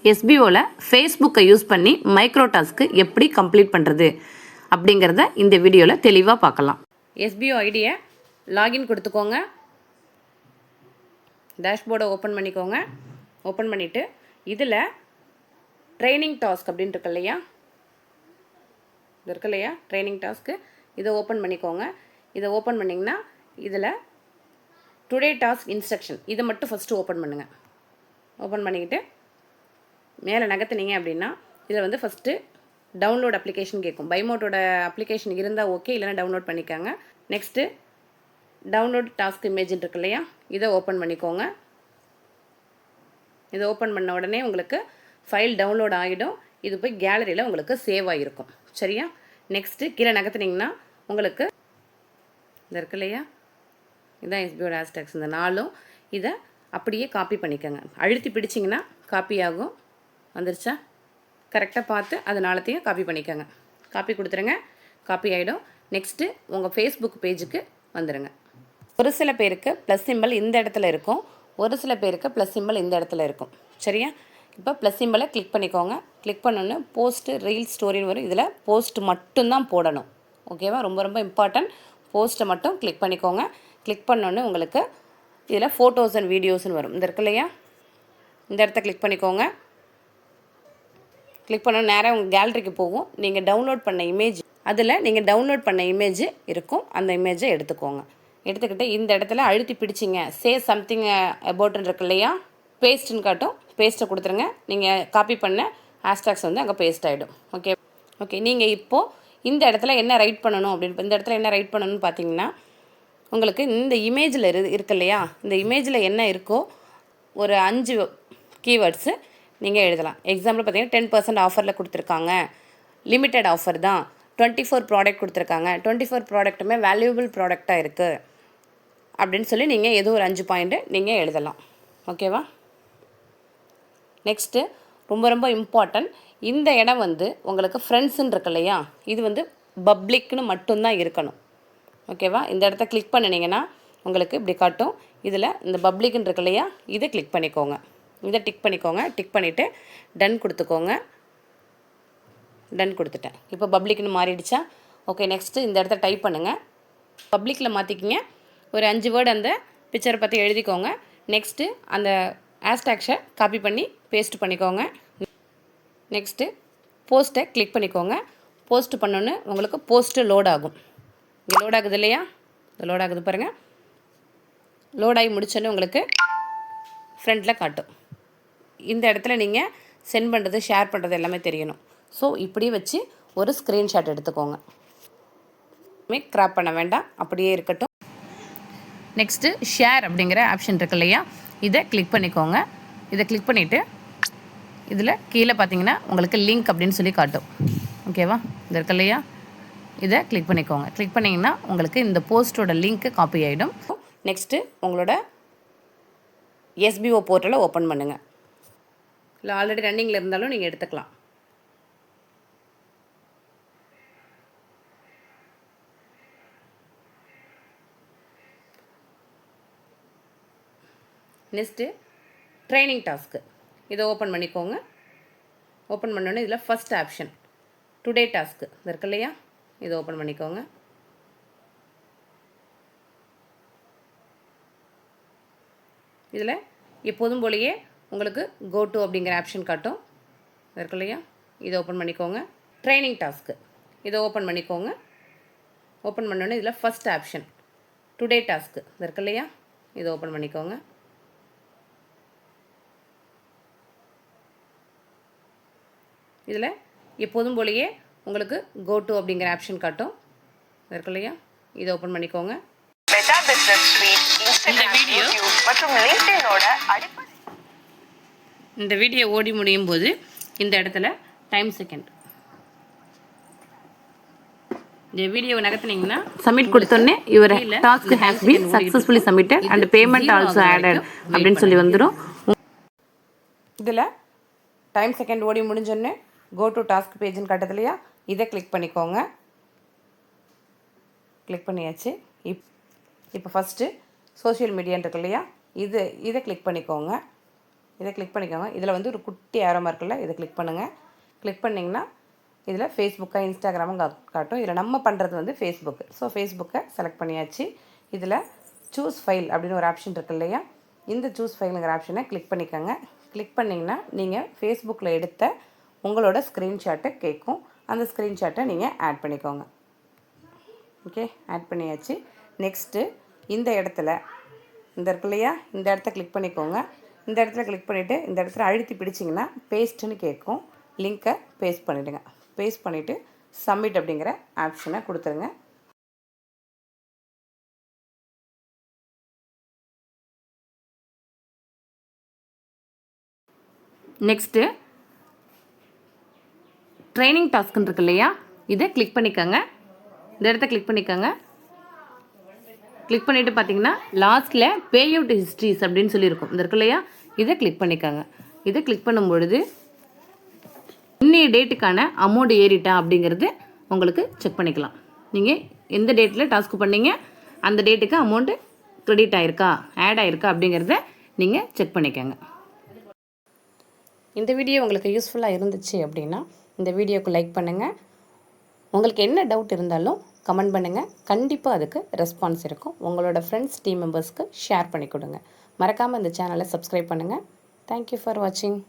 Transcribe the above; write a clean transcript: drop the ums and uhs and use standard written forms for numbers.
எஸ்பிஓவில் ஃபேஸ்புக்கை use பண்ணி micro task எப்படி complete பண்ணுறது அப்படிங்கிறத இந்த வீடியோவில் தெளிவாக பார்க்கலாம். எஸ்பிஓ ஐடியை லாகின் கொடுத்துக்கோங்க. டேஷ்போர்டை ஓப்பன் பண்ணிக்கோங்க. ஓப்பன் பண்ணிவிட்டு இதில் ட்ரைனிங் டாஸ்க் அப்படின்னு இருக்கு இல்லையா, இது இருக்கு இல்லையா ட்ரைனிங் டாஸ்க்கு, இதை ஓப்பன் பண்ணிக்கோங்க. இதை ஓப்பன் பண்ணிங்கன்னா இதில் டுடே டாஸ்க் இன்ஸ்ட்ரக்ஷன் இதை மட்டும் ஃபஸ்ட்டு ஓப்பன் பண்ணுங்கள். ஓப்பன் பண்ணிக்கிட்டு மேலே நகர்த்துனீங்க அப்படின்னா இதில் ஃபஸ்ட்டு டவுன்லோட் அப்ளிகேஷன் கேட்கும். பைமோட்டோட அப்ளிகேஷன் இருந்தால் ஓகே, இல்லைனா டவுன்லோட் பண்ணிக்காங்க. நெக்ஸ்ட்டு டவுன்லோட் டாஸ்க் இமேஜ் இருக்கு இல்லையா, இதை ஓப்பன் பண்ணிக்கோங்க. இதை ஓப்பன் பண்ண உடனே உங்களுக்கு ஃபைல் டவுன்லோட் ஆகிடும். இது போய் கேலரியில் உங்களுக்கு சேவ் ஆகிருக்கும். சரியா? நெக்ஸ்ட்டு கீழே நகர்த்துனீங்கன்னா உங்களுக்கு இது இருக்கு இல்லையா, இதுதான் எஸ்பிஓ ஹேஷ்டேக்ஸ். இந்த நாளும் இதை அப்படியே காப்பி பண்ணிக்கோங்க. அழுத்தி பிடிச்சிங்கன்னா காப்பி ஆகும். வந்துருச்சா? கரெக்டாக பார்த்து அது நாளத்தையும் காப்பி பண்ணிக்கோங்க. காப்பி கொடுத்துருங்க, காப்பி ஆகிடும். நெக்ஸ்ட்டு உங்கள் ஃபேஸ்புக் பேஜுக்கு வந்துடுங்க. ஒரு சில பேருக்கு ப்ளஸ் சிம்பிள் இந்த இடத்துல இருக்கும், ஒரு சில பேருக்கு ப்ளஸ் சிம்பிள் இந்த இடத்துல இருக்கும். சரியா? இப்போ ப்ளஸ் சிம்பிளை கிளிக் பண்ணிக்கோங்க. கிளிக் பண்ணோன்னு போஸ்ட்டு ரீல் ஸ்டோரின்னு வரும். இதில் போஸ்ட் மட்டும்தான் போடணும். ஓகேவா? ரொம்ப ரொம்ப இம்பார்ட்டன்ட். போஸ்ட்டை மட்டும் கிளிக் பண்ணிக்கோங்க. கிளிக் பண்ணோன்னு உங்களுக்கு இதில் ஃபோட்டோஸ் அண்ட் வீடியோஸ்னு வரும். இந்த இருக்கு இல்லையா, இந்த இடத்த கிளிக் பண்ணிக்கோங்க. கிளிக் பண்ண நேராக உங்கள் கேலரிக்கு போகும். நீங்கள் டவுன்லோட் பண்ண இமேஜ், அதில் நீங்கள் டவுன்லோட் பண்ண இமேஜ் இருக்கும். அந்த இமேஜை எடுத்துக்கோங்க. எடுத்துக்கிட்டு இந்த இடத்துல அழுத்தி பிடிச்சிங்க, சே சம்திங் அபவுட்னு இருக்கு இல்லையா, பேஸ்ட்டுன்னு காட்டும். பேஸ்ட்டை கொடுத்துருங்க. நீங்கள் காப்பி பண்ண ஹேஷ்டேக்ஸ் அங்கே பேஸ்ட் ஆகிடும். ஓகே ஓகே நீங்கள் இப்போது இந்த இடத்துல என்ன ரைட் பண்ணணும் அப்படின்னு, இந்த இடத்துல என்ன ரைட் பண்ணணும்னு பார்த்தீங்கன்னா உங்களுக்கு இந்த இமேஜில் இருக்கு இல்லையா, இந்த இமேஜில் என்ன இருக்கோ ஒரு 5 கீவேர்ட்ஸு நீங்கள் எழுதலாம். எக்ஸாம்பிள் பார்த்தீங்கன்னா 10% ஆஃபரில் கொடுத்துருக்காங்க, லிமிட்டட் ஆஃபர் தான், 24 ப்ராடக்ட் கொடுத்துருக்காங்க, 24 ப்ராடக்ட்டுமே வேல்யூபிள் ப்ராடக்டாக இருக்குது அப்படின்னு சொல்லி நீங்கள் ஏதோ ஒரு 5 பாயிண்ட்டு நீங்கள் எழுதலாம். ஓகேவா? நெக்ஸ்ட்டு ரொம்ப ரொம்ப இம்பார்ட்டன்ட், இந்த இடம் உங்களுக்கு ஃப்ரெண்ட்ஸுன்னு இருக்கு இல்லையா, இது பப்ளிக்னு மட்டும்தான் இருக்கணும். ஓகேவா? இந்த இடத்த கிளிக் பண்ணினீங்கன்னா உங்களுக்கு இப்படி காட்டும். இதில் இந்த பப்ளிக்னு இருக்கு இல்லையா, இதை கிளிக் பண்ணிக்கோங்க. இதை டிக் பண்ணிக்கோங்க. டிக் பண்ணிவிட்டு டன் கொடுத்துக்கோங்க. டன் கொடுத்துட்டேன். இப்போ பப்ளிக்னு மாறிடுச்சா? ஓகே. நெக்ஸ்ட்டு இந்த இடத்த டைப் பண்ணுங்கள். பப்ளிக்கில் மாற்றிக்கிங்க. ஒரு 5 வேர்டு அந்த பிக்சரை பற்றி எழுதிக்கோங்க. நெக்ஸ்ட்டு அந்த ஹேஷ்டேக்ஸை காப்பி பண்ணி பேஸ்ட் பண்ணிக்கோங்க. நெக்ஸ்ட்டு போஸ்ட்டை கிளிக் பண்ணிக்கோங்க. போஸ்ட் பண்ணோன்னு உங்களுக்கு போஸ்ட்டு லோட் ஆகும். இங்கே லோட் ஆகுது இல்லையா, இது லோட் ஆகுது பாருங்கள். லோட் ஆகி முடிச்சோன்னு உங்களுக்கு ஃப்ரண்ட்டில் காட்டும். இந்த இடத்துல நீங்கள் சென்ட் பண்ணுறது, ஷேர் பண்ணுறது எல்லாமே தெரியணும். ஸோ இப்படி வச்சு ஒரு ஸ்க்ரீன்ஷாட் எடுத்துக்கோங்க. கிராப் பண்ண வேண்டாம், அப்படியே இருக்கட்டும். நெக்ஸ்ட்டு ஷேர் அப்படிங்கிற ஆப்ஷன் இருக்கு இல்லையா, இதை கிளிக் பண்ணிக்கோங்க. இதை கிளிக் பண்ணிவிட்டு இதில் கீழே பார்த்தீங்கன்னா உங்களுக்கு லிங்க் அப்படின்னு சொல்லி காட்டும். ஓகேவா? இது இருக்கு இல்லையா, இதை கிளிக் பண்ணிக்கோங்க. கிளிக் பண்ணிங்கன்னா உங்களுக்கு இந்த போஸ்ட்டோட லிங்க்கு காப்பி ஆகிடும். நெக்ஸ்ட்டு உங்களோட எஸ்பிஓ போர்ட்டலை ஓப்பன் பண்ணுங்கள். இல்லை ஆல்ரெடி ரன்னிங்கில் இருந்தாலும் நீங்கள் எடுத்துக்கலாம். நெக்ஸ்ட்டு ட்ரைனிங் டாஸ்க்கு, இதை ஓப்பன் பண்ணிக்கோங்க. ஓப்பன் பண்ணோன்னே இதில் ஃபஸ்ட் ஆப்ஷன் டுடே டாஸ்க்கு இது இருக்கு இல்லையா, இதை ஓப்பன் பண்ணிக்கோங்க. இதில் எப்போதும் போலயே உங்களுக்கு கோ டு அப்படிங்கிற ஆப்ஷன் காட்டும். இருக்கு இல்லையா, இதை ஓப்பன் பண்ணிக்கோங்க. ட்ரைனிங் டாஸ்க்கு, இதை ஓப்பன் பண்ணிக்கோங்க. ஓப்பன் பண்ணோன்னே இதில் ஃபஸ்ட் ஆப்ஷன் டுடே டாஸ்க்கு இது இருக்கு இல்லையா, இதை ஓப்பன் பண்ணிக்கோங்க. இதில் எப்போதும் போலயே உங்களுக்கு கோ டு அப்படிங்கிற ஆப்ஷன் காட்டும். இருக்கு இல்லையா, இதை ஓப்பன் பண்ணிக்கோங்க. இந்த வீடியோ ஓடி முடியும் போது இந்த இடத்துல டைம் செகண்ட் இந்த வீடியோ நகர்த்தினீங்கன்னா சப்மிட் கொடுத்தோன்னே your task has been successfully submitted and payment also added அப்படின்னு சொல்லி வந்துடும். இதில் டைம் செகண்ட் ஓடி முடிஞ்சோடனே கோ டு டாஸ்க் பேஜ்னு காட்டுது இல்லையா, இதை கிளிக் பண்ணிக்கோங்க. கிளிக் பண்ணியாச்சு. இப்போ ஃபஸ்ட்டு சோஷியல் மீடியான்னு இருக்கு இல்லையா, இதை கிளிக் பண்ணிக்கோங்க. இதை கிளிக் பண்ணிக்கோங்க. இதில் வந்து ஒரு குட்டி ஆரோ இருக்குல்ல, இதை கிளிக் பண்ணுங்கள். கிளிக் பண்ணிங்கன்னா இதில் ஃபேஸ்புக்கா இன்ஸ்டாகிராமும் காட்டும். இதில் நம்ம பண்ணுறது வந்து ஃபேஸ்புக்கு. ஸோ ஃபேஸ்புக்கை செலக்ட் பண்ணியாச்சு. இதில் சூஸ் ஃபைல் அப்படின்னு ஒரு ஆப்ஷன் இருக்குது இல்லையா, இந்த சூஸ் ஃபைலுங்கிற ஆப்ஷனை கிளிக் பண்ணிக்கோங்க. கிளிக் பண்ணிங்கன்னா நீங்கள் ஃபேஸ்புக்கில் எடுத்த உங்களோட ஸ்க்ரீன்ஷாட்டை கேட்கும். அந்த ஸ்க்ரீன்ஷாட்டை நீங்கள் ஆட் பண்ணிக்கோங்க. ஓகே, ஆட் பண்ணியாச்சு. நெக்ஸ்ட்டு இந்த இடத்துல இந்த இருக்கு இல்லையா, இந்த இடத்த கிளிக் பண்ணிக்கோங்க. இந்த இடத்துல கிளிக் பண்ணிவிட்டு இந்த இடத்துல அழுத்தி பிடிச்சிங்கன்னா பேஸ்ட்டுன்னு கேட்கும். லிங்க்கை பேஸ்ட் பண்ணிவிடுங்க. பேஸ்ட் பண்ணிவிட்டு சப்மிட் அப்படிங்கிற ஆப்ஷனை கொடுத்துருங்க. நெக்ஸ்ட்டு ட்ரைனிங் டாஸ்க்குன்னு இருக்கு இல்லையா, இதை கிளிக் பண்ணிக்கோங்க. இந்த இடத்த கிளிக் பண்ணிக்கோங்க. கிளிக் பண்ணிவிட்டு பார்த்தீங்கன்னா லாஸ்ட்டில் பே அவுட் ஹிஸ்ட்ரிஸ் அப்படின்னு சொல்லியிருக்கும். இந்த இருக்கு இல்லையா, இதை கிளிக் பண்ணிக்கோங்க. இதை கிளிக் பண்ணும்பொழுது இன்னைய டேட்டுக்கான அமௌண்ட் ஏறிட்டா அப்படிங்கிறது உங்களுக்கு செக் பண்ணிக்கலாம். நீங்கள் எந்த டேட்டில் டாஸ்க்கு பண்ணீங்க, அந்த டேட்டுக்கு அமௌண்ட்டு க்ரெடிட் ஆகிருக்கா, ஆட் ஆகிருக்கா அப்படிங்கிறத நீங்கள் செக் பண்ணிக்கோங்க. இந்த வீடியோ உங்களுக்கு யூஸ்ஃபுல்லாக இருந்துச்சு அப்படின்னா இந்த வீடியோக்கு லைக் பண்ணுங்கள். உங்களுக்கு என்ன டவுட் இருந்தாலும் கமெண்ட் பண்ணுங்கள். கண்டிப்பாக அதுக்கு ரெஸ்பான்ஸ் இருக்கும். உங்களோட ஃப்ரெண்ட்ஸ், டீம் மெம்பர்ஸ்க்கு ஷேர் பண்ணி கொடுங்க. மறக்காமல் இந்த சேனலை சப்ஸ்கிரைப் பண்ணுங்கள். தேங்க்யூ ஃபார் வாட்சிங்.